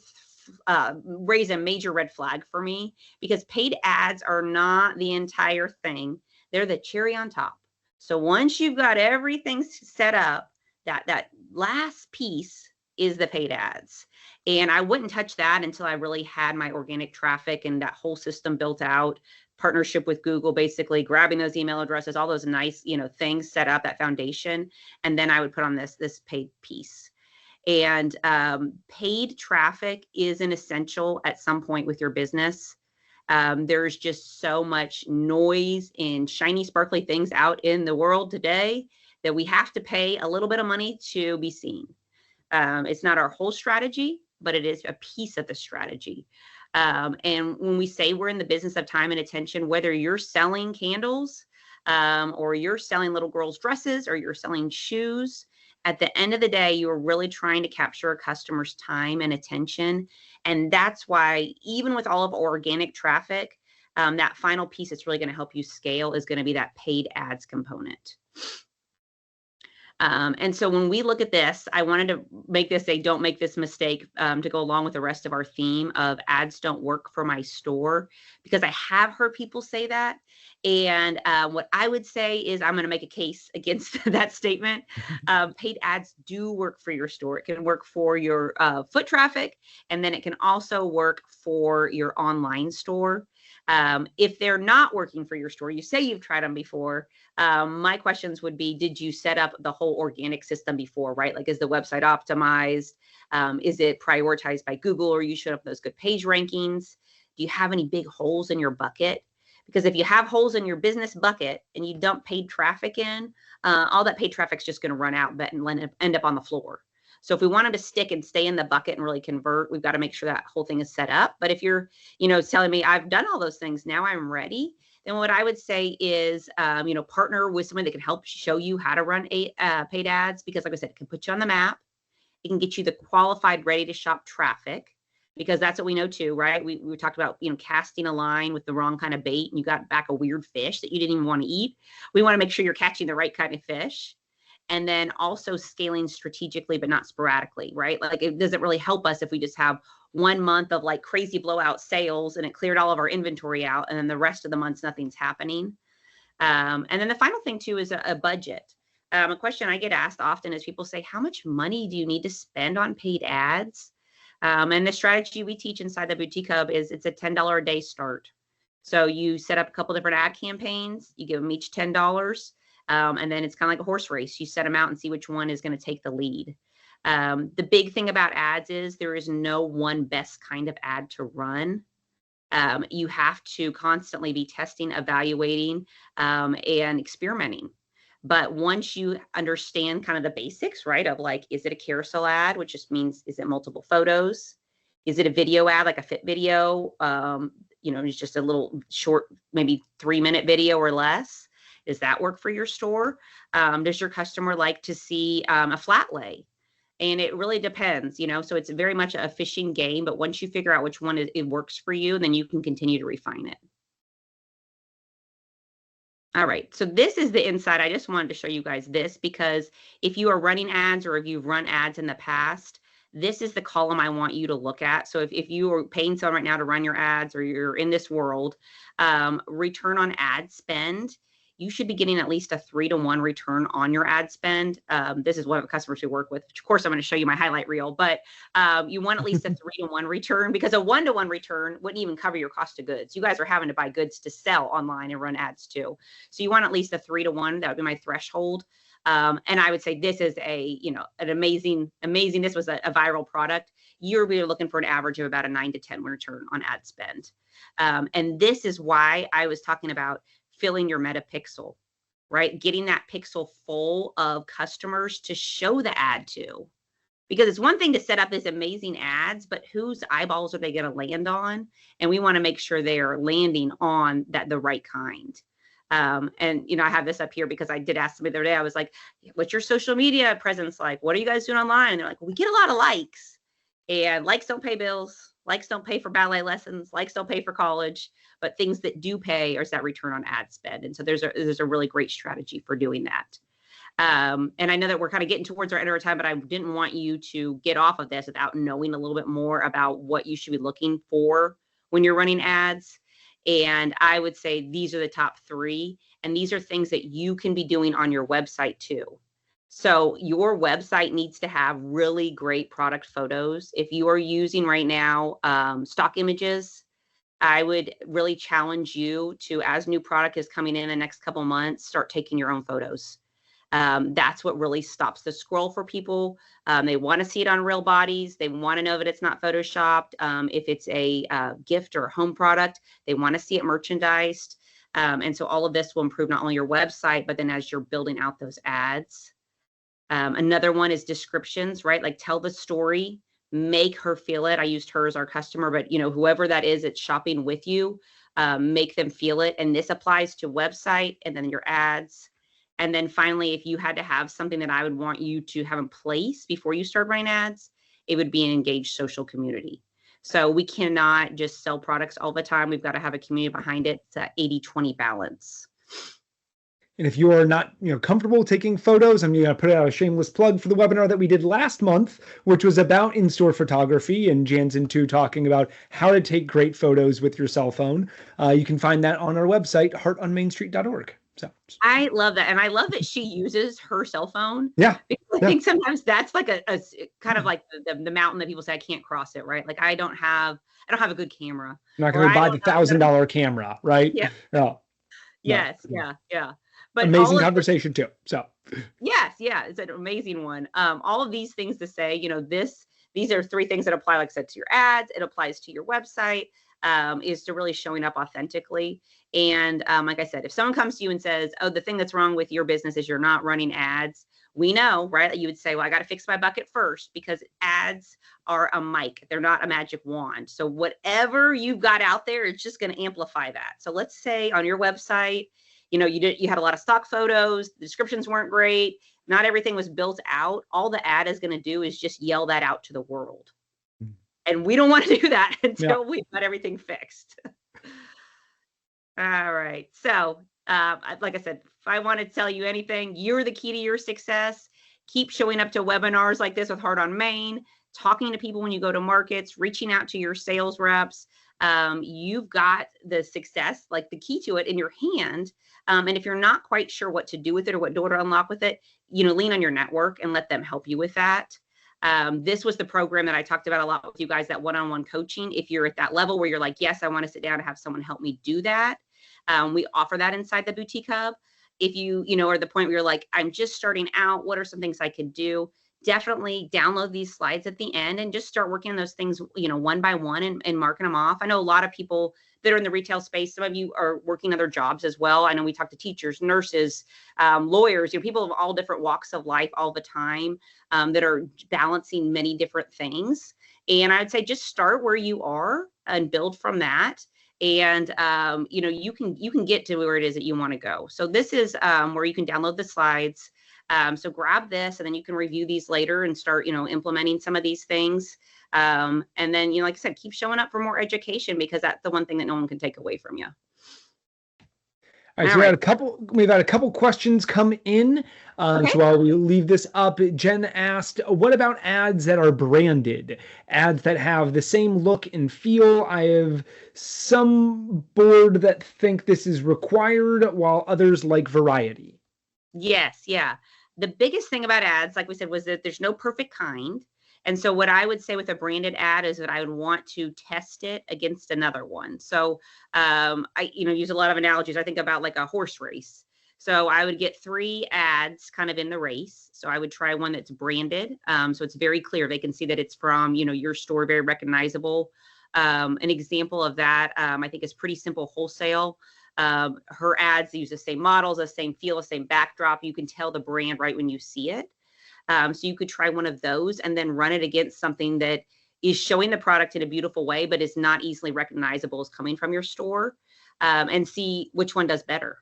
raise a major red flag for me, because paid ads are not the entire thing. They're the cherry on top. So once you've got everything set up, that last piece is the paid ads. And I wouldn't touch that until I really had my organic traffic and that whole system built out, partnership with Google, basically grabbing those email addresses, all those nice, things set up, that foundation. And then I would put on this paid piece. And paid traffic is an essential at some point with your business. There's just so much noise and shiny, sparkly things out in the world today that we have to pay a little bit of money to be seen. It's not our whole strategy, but it is a piece of the strategy. And when we say we're in the business of time and attention, whether you're selling candles, or you're selling little girls' dresses, or you're selling shoes, at the end of the day, you're really trying to capture a customer's time and attention. And that's why, even with all of organic traffic, that final piece that's really going to help you scale is going to be that paid ads component. And so when we look at this, I wanted to make this a don't make this mistake, to go along with the rest of our theme of ads don't work for my store, because I have heard people say that. And what I would say is, I'm going to make a case against that statement. Paid ads do work for your store. It can work for your foot traffic, and then it can also work for your online store. If they're not working for your store, you say you've tried them before. My questions would be, did you set up the whole organic system before, right? Like, is the website optimized? Is it prioritized by Google, or you showed up those good page rankings? Do you have any big holes in your bucket? Because if you have holes in your business bucket and you dump paid traffic in, all that paid traffic is just going to run out and end up on the floor. So if we want them to stick and stay in the bucket and really convert, we've got to make sure that whole thing is set up. But if you're, telling me I've done all those things, now I'm ready, then what I would say is, partner with someone that can help show you how to run paid ads. Because like I said, it can put you on the map. It can get you the qualified, ready to shop traffic, because that's what we know too, right? We talked about, casting a line with the wrong kind of bait and you got back a weird fish that you didn't even want to eat. We want to make sure you're catching the right kind of fish. And then also scaling strategically, but not sporadically, right? Like, it doesn't really help us if we just have 1 month of like crazy blowout sales and it cleared all of our inventory out, and then the rest of the months, nothing's happening. And then the final thing too is a budget. A question I get asked often is, people say, how much money do you need to spend on paid ads? And the strategy we teach inside the Boutique Hub is, it's a $10 a day start. So you set up a couple different ad campaigns, you give them each $10. And then it's kind of like a horse race. You set them out and see which one is going to take the lead. The big thing about ads is there is no one best kind of ad to run. You have to constantly be testing, evaluating, and experimenting. But once you understand kind of the basics, right, of like, is it a carousel ad, which just means, is it multiple photos? Is it a video ad, like a fit video? It's just a little short, maybe 3-minute video or less. Does that work for your store? Does your customer like to see a flat lay? And it really depends, so it's very much a fishing game. But once you figure out which one it works for you, then you can continue to refine it. All right, so this is the inside. I just wanted to show you guys this, because if you are running ads, or if you've run ads in the past, this is the column I want you to look at. So if you are paying someone right now to run your ads, or you're in this world, return on ad spend, you should be getting at least a 3-to-1 return on your ad spend. This is one of the customers we work with. Of course, I'm going to show you my highlight reel, but you want at least a 3-to-1 return, because a 1-to-1 return wouldn't even cover your cost of goods. You guys are having to buy goods to sell online and run ads too. So you want at least a 3-to-1. That would be my threshold. And I would say this is an amazing, this was a viral product. You're really looking for an average of about a 9 to 10 return on ad spend. And this is why I was talking about filling your meta pixel, right? Getting that pixel full of customers to show the ad to. Because it's one thing to set up these amazing ads, but whose eyeballs are they going to land on? And we want to make sure they are landing on the right kind. And, I have this up here because I did ask somebody the other day. I was like, what's your social media presence like? What are you guys doing online? And they're like, well, we get a lot of likes, and likes don't pay bills. Likes don't pay for ballet lessons. Likes don't pay for college, but things that do pay is that return on ad spend. And so there's a really great strategy for doing that. And I know that we're kind of getting towards our end of our time, but I didn't want you to get off of this without knowing a little bit more about what you should be looking for when you're running ads. And I would say these are the top 3, and these are things that you can be doing on your website too. So your website needs to have really great product photos. If you are using right now stock images, I would really challenge you to, as new product is coming in the next couple months, start taking your own photos. That's what really stops the scroll for people. They want to see it on real bodies. They want to know that it's not photoshopped. If it's a gift or a home product, they want to see it merchandised. And so all of this will improve not only your website, but then as you're building out those ads. Another one is descriptions, right? Like tell the story, make her feel it. I used her as our customer, but whoever that is that's shopping with you, make them feel it. And this applies to website and then your ads. And then finally, if you had to have something that I would want you to have in place before you start running ads, it would be an engaged social community. So we cannot just sell products all the time. We've got to have a community behind it. It's an 80-20 balance. And if you are not, comfortable taking photos, I'm going to put out a shameless plug for the webinar that we did last month, which was about in-store photography, and Jan's into talking about how to take great photos with your cell phone. You can find that on our website, heartonmainstreet.org. So I love that. And I love that she uses her cell phone. Yeah. Because I think sometimes that's like a kind of like the mountain that people say, I can't cross it, right? Like I don't have a good camera. I'm not going to buy the $1,000 camera, right? Yeah. No. Yes. Yeah. But amazing conversation too. So yes. Yeah. It's an amazing one. All of these things to say, these are 3 things that apply, like I said, to your ads. It applies to your website. Is to really showing up authentically. And like I said, if someone comes to you and says, oh, the thing that's wrong with your business is you're not running ads, we know, right? You would say, well, I got to fix my bucket first, because ads are a mic. They're not a magic wand. So whatever you've got out there, it's just going to amplify that. So let's say on your website, you had a lot of stock photos, the descriptions weren't great, not everything was built out. All the ad is going to do is just yell that out to the world. And we don't want to do that until we've got everything fixed. All right. So, like I said, if I want to tell you anything, you're the key to your success. Keep showing up to webinars like this with Heart on Main, talking to people when you go to markets, reaching out to your sales reps. You've got the success, like the key to it, in your hand. And if you're not quite sure what to do with it or what door to unlock with it, lean on your network and let them help you with that. This was the program that I talked about a lot with you guys, that one-on-one coaching. If you're at that level where you're like, yes, I want to sit down and have someone help me do that. We offer that inside the Boutique Hub. If you are at the point where you're like, I'm just starting out, what are some things I could do? Definitely download these slides at the end and just start working on those things, one by one and marking them off. I know a lot of people that are in the retail space. Some of you are working other jobs as well. I know we talk to teachers, nurses, lawyers, people of all different walks of life all the time that are balancing many different things. And I'd say just start where you are and build from that. And, you can get to where it is that you want to go. So this is where you can download the slides. So grab this and then you can review these later and start, implementing some of these things. And then, like I said, keep showing up for more education, because that's the one thing that no one can take away from you. All right, All so right. we've had a couple questions come in. Okay. So while we leave this up, Jen asked, what about ads that are branded? Ads that have the same look and feel. I have some board that think this is required, while others like variety. Yes, yeah. The biggest thing about ads, like we said, was that there's no perfect kind. And so what I would say with a branded ad is that I would want to test it against another one. So I, use a lot of analogies. I think about like a horse race. So I would get 3 ads kind of in the race. So I would try one that's branded. So it's very clear. They can see that it's from, your store, very recognizable. An example of that, I think is Pretty Simple Wholesale. Her ads use the same models, the same feel, the same backdrop. You can tell the brand right when you see it. So you could try one of those and then run it against something that is showing the product in a beautiful way, but is not easily recognizable as coming from your store, and see which one does better.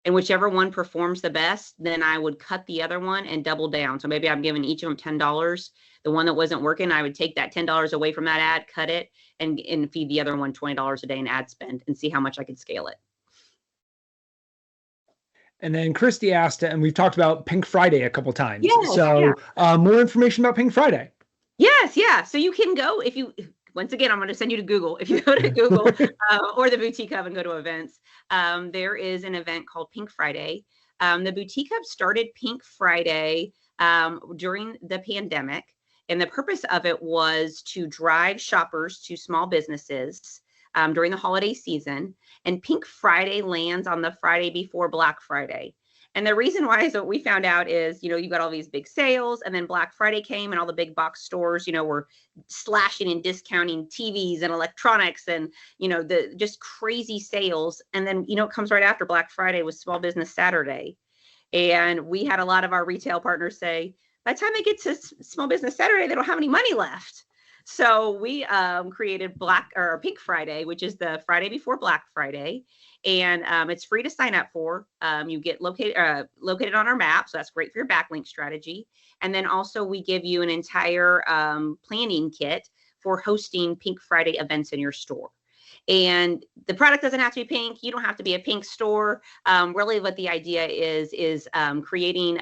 And whichever one performs the best, then I would cut the other one and double down. So maybe I'm giving each of them $10. The one that wasn't working, I would take that $10 away from that ad, cut it, and feed the other one $20 a day in ad spend and see how much I could scale it. And then Christy asked, and we've talked about Pink Friday a couple times. Yes, yeah. So more information about Pink Friday. Yes, yeah. So you can go once again, I'm going to send you to Google. If you go to Google or the Boutique Hub and go to events, there is an event called Pink Friday. The Boutique Hub started Pink Friday during the pandemic. And the purpose of it was to drive shoppers to small businesses during the holiday season. And Pink Friday lands on the Friday before Black Friday. And the reason why is what we found out is, you got all these big sales, and then Black Friday came and all the big box stores, were slashing and discounting TVs and electronics and, the just crazy sales. And then, it comes right after Black Friday with Small Business Saturday. And we had a lot of our retail partners say, by the time they get to Small Business Saturday, they don't have any money left. So we created Pink Friday, which is the Friday before Black Friday. And it's free to sign up for. You get located on our map. So that's great for your backlink strategy. And then also we give you an entire planning kit for hosting Pink Friday events in your store. And the product doesn't have to be pink. You don't have to be a pink store. Really what the idea is creating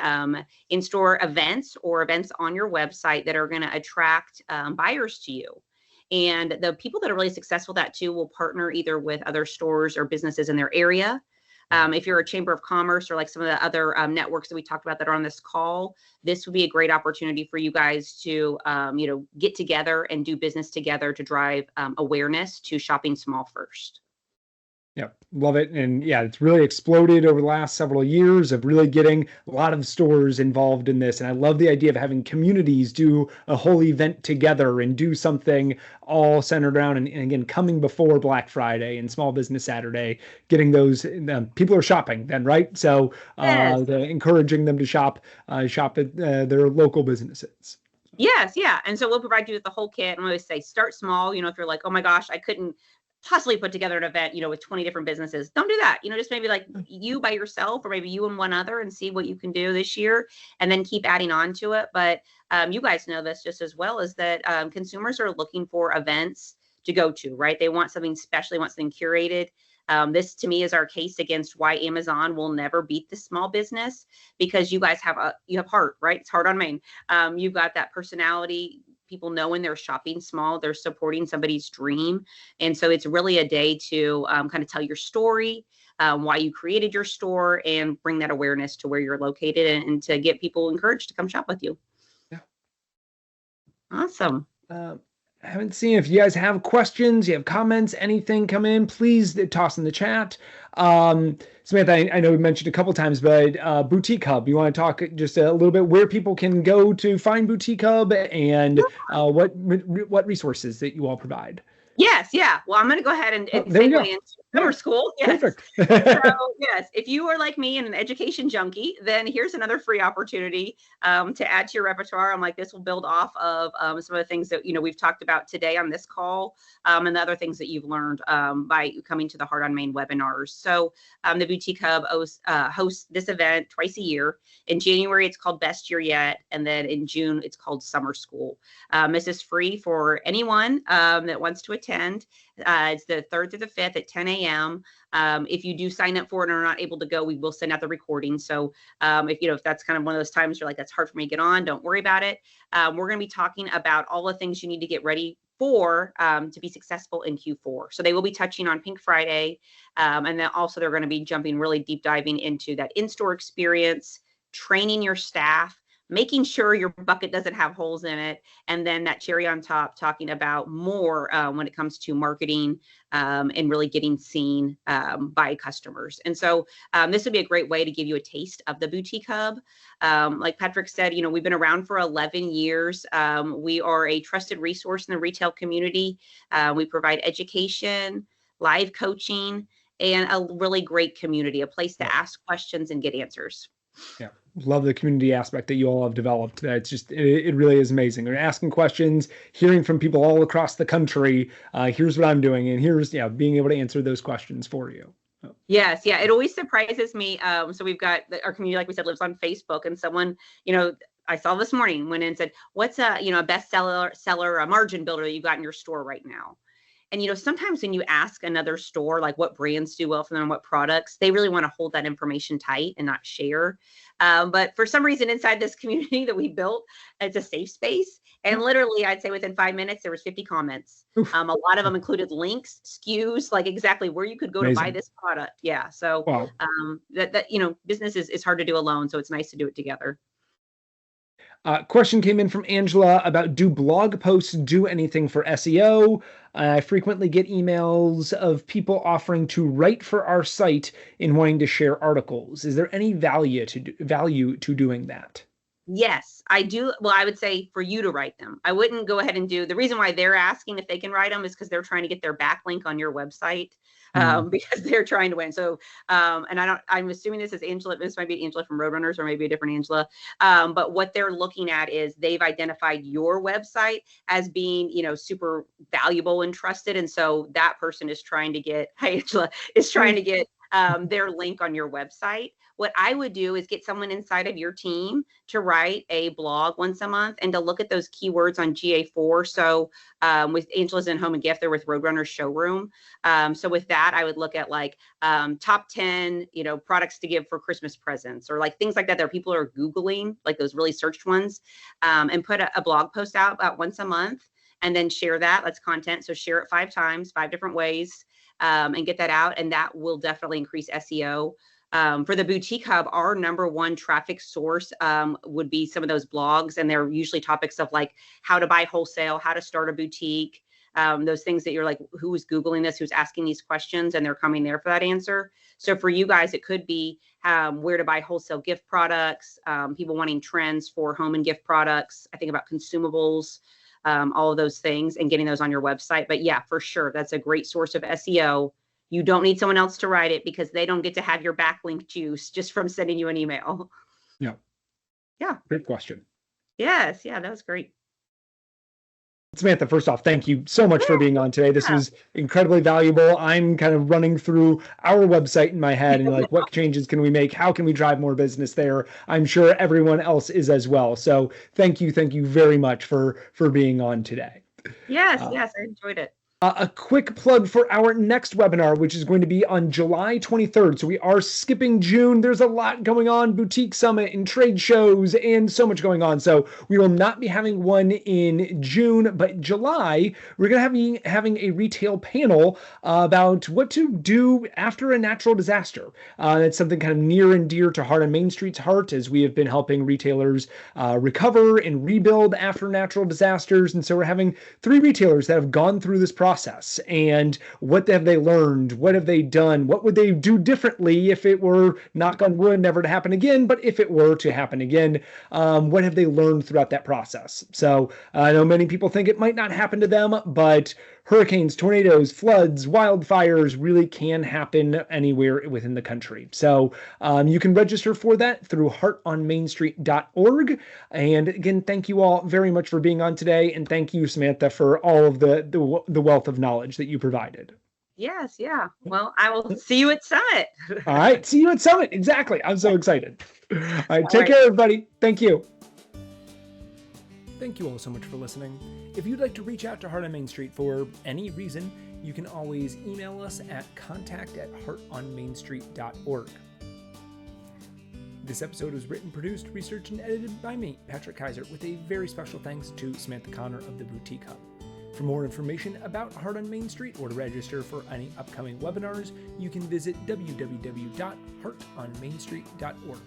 in-store events or events on your website that are going to attract buyers to you. And the people that are really successful at that too will partner either with other stores or businesses in their area. If you're a chamber of commerce or like some of the other networks that we talked about that are on this call, this would be a great opportunity for you guys to, get together and do business together to drive awareness to shopping small first. Yeah, love it. And yeah, it's really exploded over the last several years of really getting a lot of stores involved in this. And I love the idea of having communities do a whole event together and do something all centered around and again, coming before Black Friday and Small Business Saturday, getting those people are shopping then, right? So Yes. encouraging them to shop at their local businesses. Yes, yeah. And so we'll provide you with the whole kit. And we always say start small. If you're like, oh my gosh, I couldn't possibly put together an event, with 20 different businesses. Don't do that. Just maybe like you by yourself or maybe you and one other and see what you can do this year and then keep adding on to it. But you guys know this just as well as that consumers are looking for events to go to, right? They want something special, they want something curated. This to me is our case against why Amazon will never beat the small business, because you guys have heart, right? It's heart on Main. You've got that personality. People know when they're shopping small, they're supporting somebody's dream. And so it's really a day to kind of tell your story, why you created your store, and bring that awareness to where you're located and to get people encouraged to come shop with you. Yeah. Awesome. I haven't seen if you guys have questions, you have comments, anything come in, please toss in the chat. Samantha, I know we mentioned a couple times, but Boutique Hub, you want to talk just a little bit where people can go to find Boutique Hub and what resources that you all provide? Yes, yeah. Well, I'm going to go ahead and segue into summer school. Yes. Perfect. So, yes, if you are like me and an education junkie, then here's another free opportunity to add to your repertoire. I'm like, this will build off of some of the things that, we've talked about today on this call and the other things that you've learned by coming to the Heart on Main webinars. So the Boutique Hub hosts this event twice a year. In January, it's called Best Year Yet. And then in June, it's called Summer School. This is free for anyone that wants to attend. attend. It's the 3rd through the 5th at 10 a.m. If you do sign up for it and are not able to go, we will send out the recording. So if that's kind of one of those times you're like, that's hard for me to get on, don't worry about it. We're going to be talking about all the things you need to get ready for to be successful in Q4. So they will be touching on Pink Friday. And then also they're going to be jumping really deep diving into that in-store experience, training your staff, making sure your bucket doesn't have holes in it. And then that cherry on top, talking about more when it comes to marketing and really getting seen by customers. And so this would be a great way to give you a taste of the Boutique Hub. Like Patrick said, we've been around for 11 years. We are a trusted resource in the retail community. We provide education, live coaching, and a really great community, a place to ask questions and get answers. Yeah. Love the community aspect that you all have developed. It's just, it really is amazing. They're asking questions, hearing from people all across the country. Here's what I'm doing. And here's, being able to answer those questions for you. Yes. Yeah. It always surprises me. So we've got our community, like we said, lives on Facebook, and someone, I saw this morning went in and said, what's a bestseller, a margin builder that you've got in your store right now? And, sometimes when you ask another store, like what brands do well for them and what products, they really want to hold that information tight and not share. But for some reason inside this community that we built, it's a safe space. And literally, I'd say within 5 minutes, there was 50 comments. A lot of them included links, SKUs, like exactly where you could go to buy this product. Yeah. So business is hard to do alone. So it's nice to do it together. Question came in from Angela about, do blog posts do anything for SEO? I frequently get emails of people offering to write for our site and wanting to share articles. Is there any value to doing that? Yes, I do. Well, I would say for you to write them. I wouldn't go ahead and do. The reason why they're asking if they can write them is because they're trying to get their backlink on your website. Because they're trying to win. So, and I'm assuming this is Angela. This might be Angela from Roadrunners or maybe a different Angela. But what they're looking at is they've identified your website as being, super valuable and trusted. And so that person is trying to get, hi, Angela, is trying to get their link on your website. What I would do is get someone inside of your team to write a blog once a month and to look at those keywords on GA4. So with Angela's in Home and Gift, they're with Roadrunner Showroom. So with that, I would look at like top 10, products to give for Christmas presents, or like things like that people are Googling, like those really searched ones, and put a blog post out about once a month and then share that. That's content. So share it 5 times, 5 different ways, and get that out. And that will definitely increase SEO. For the Boutique Hub, our number one traffic source would be some of those blogs, and they're usually topics of like how to buy wholesale, how to start a boutique, those things that you're like, who's Googling this, who's asking these questions, and they're coming there for that answer. So for you guys, it could be where to buy wholesale gift products, people wanting trends for home and gift products. I think about consumables, all of those things, and getting those on your website. But yeah, for sure, that's a great source of SEO. You don't need someone else to write it because they don't get to have your backlink juice just from sending you an email. Yeah. Yeah. Great question. Yes. Yeah, that was great. Samantha, first off, thank you so much for being on today. This was incredibly valuable. I'm kind of running through our website in my head and like, what changes can we make? How can we drive more business there? I'm sure everyone else is as well. So thank you very much for being on today. Yes, I enjoyed it. A quick plug for our next webinar, which is going to be on July 23rd. So we are skipping June. There's a lot going on, Boutique Summit and trade shows and so much going on. So we will not be having one in June, but July, we're going to be having a retail panel about what to do after a natural disaster. It's something kind of near and dear to Heart on Main Street's heart, as we have been helping retailers recover and rebuild after natural disasters. And so we're having 3 retailers that have gone through this process. And what have they learned? What have they done? What would they do differently if it were, knock on wood, never to happen again? But if it were to happen again, what have they learned throughout that process? So I know many people think it might not happen to them, but hurricanes, tornadoes, floods, wildfires really can happen anywhere within the country. So you can register for that through heartonmainstreet.org. And again, thank you all very much for being on today. And thank you, Samantha, for all of the wealth of knowledge that you provided. Yes, yeah. Well, I will see you at Summit. All right, see you at Summit. Exactly. I'm so excited. All right, take care, everybody. Thank you. Thank you all so much for listening. If you'd like to reach out to Heart on Main Street for any reason, you can always email us at contact@heartonmainstreet.org. This episode was written, produced, researched, and edited by me, Patrick Keiser, with a very special thanks to Samantha Connor of the Boutique Hub. For more information about Heart on Main Street or to register for any upcoming webinars, you can visit www.heartonmainstreet.org.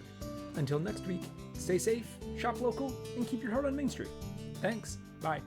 Until next week, stay safe, shop local, and keep your heart on Main Street. Thanks. Bye.